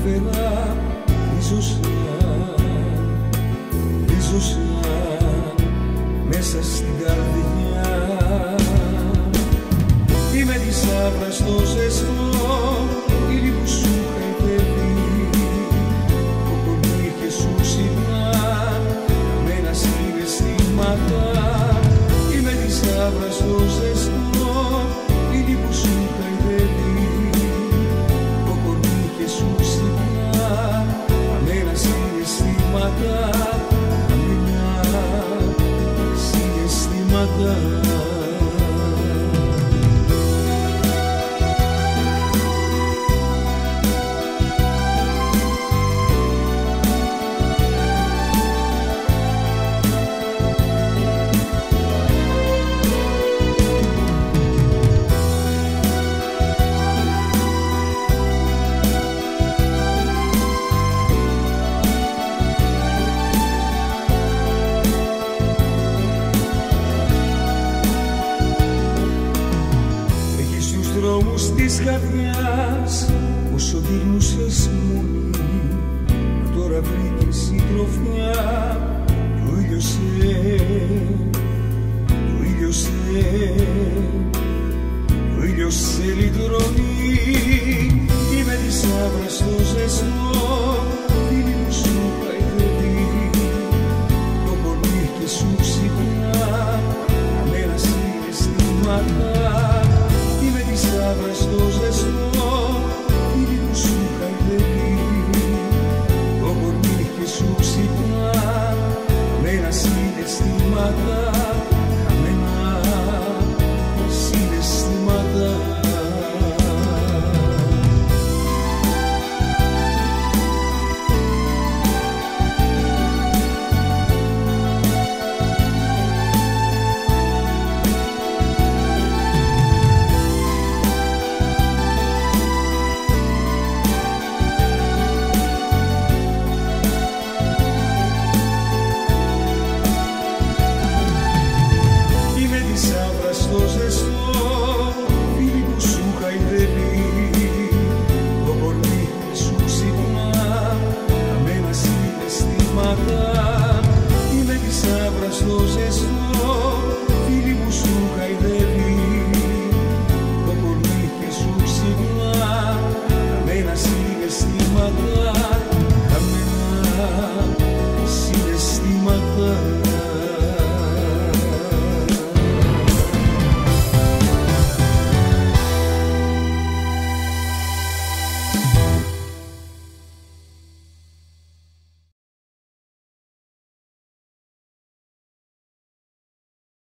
έφερα ρίζωσαν μέσα στην καρδιά. Είμαι της άβρας στο ζεστό, ήλι που σου χαϊδεύει, το κορμί και σου συχνά καμένα συναισθήματα. Είμαι της άβρας στο ζεστό, ήλι που σου χαϊδεύει, το κορμί και σου συχνά καμένα συναισθήματα, καμένα συναισθήματα. Δρόμους της καρδιάς όσο γυρνούσες μου